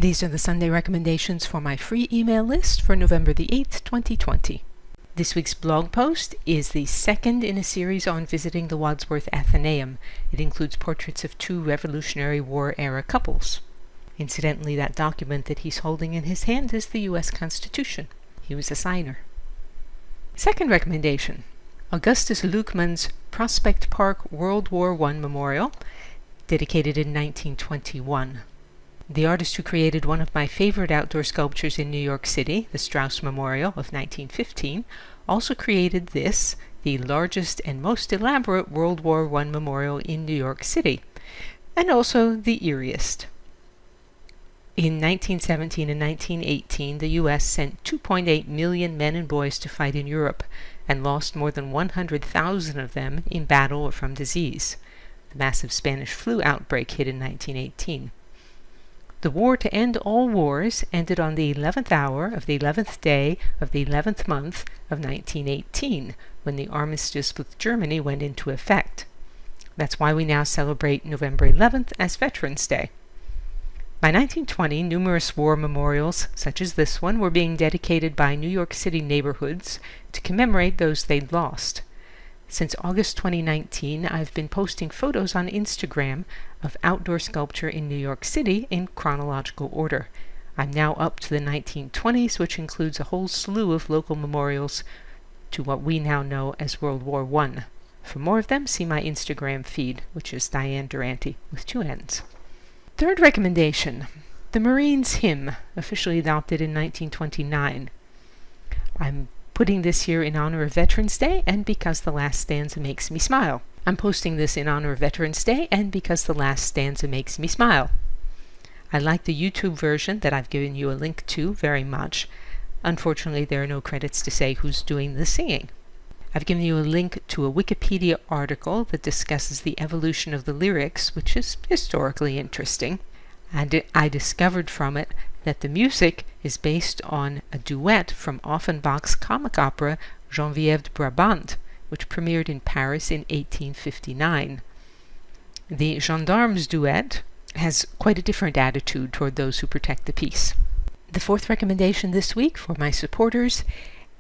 These are the Sunday recommendations for my free email list for November the 8th, 2020. This week's blog post is the second in a series on visiting the Wadsworth Atheneum. It includes portraits of two Revolutionary War-era couples. Incidentally, that document that he's holding in his hand is the U.S. Constitution. He was a signer. Second recommendation, Augustus Lukeman's Prospect Park World War I Memorial, dedicated in 1921. The artist who created one of my favorite outdoor sculptures in New York City, the Strauss Memorial of 1915, also created this, the largest and most elaborate World War I memorial in New York City, and also the eeriest. In 1917 and 1918, the U.S. sent 2.8 million men and boys to fight in Europe, and lost more than 100,000 of them in battle or from disease. The massive Spanish flu outbreak hit in 1918. The war to end all wars ended on the 11th hour of the 11th day of the 11th month of 1918, when the armistice with Germany went into effect. That's why we now celebrate November 11th as Veterans Day. By 1920, numerous war memorials, such as this one, were being dedicated by New York City neighborhoods to commemorate those they'd lost. Since August 2019, I've been posting photos on Instagram of outdoor sculpture in New York City in chronological order. I'm now up to the 1920s, which includes a whole slew of local memorials to what we now know as World War I. For more of them, see my Instagram feed, which is Diane Durante, with 2 N's. Third recommendation, the Marines Hymn, officially adopted in 1929. I'm putting this here in honor of Veterans Day and because the last stanza makes me smile. I'm posting this in honor of Veterans Day and because the last stanza makes me smile. I like the YouTube version that I've given you a link to very much. Unfortunately, there are no credits to say who's doing the singing. I've given you a link to a Wikipedia article that discusses the evolution of the lyrics, which is historically interesting. And I discovered from it that the music is based on a duet from Offenbach's comic opera Geneviève de Brabant, which premiered in Paris in 1859. The Gendarmes duet has quite a different attitude toward those who protect the peace. The fourth recommendation this week for my supporters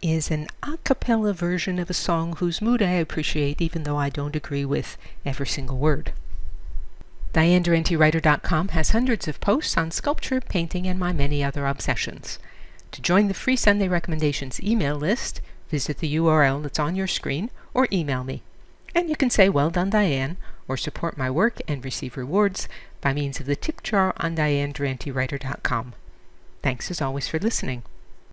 is an a cappella version of a song whose mood I appreciate even though I don't agree with every single word. DianeDuranteWriter.com has hundreds of posts on sculpture, painting, and my many other obsessions. To join the free Sunday Recommendations email list, visit the URL that's on your screen or email me. And you can say, "Well done, Diane," or support my work and receive rewards by means of the tip jar on DianeDuranteWriter.com. Thanks as always for listening.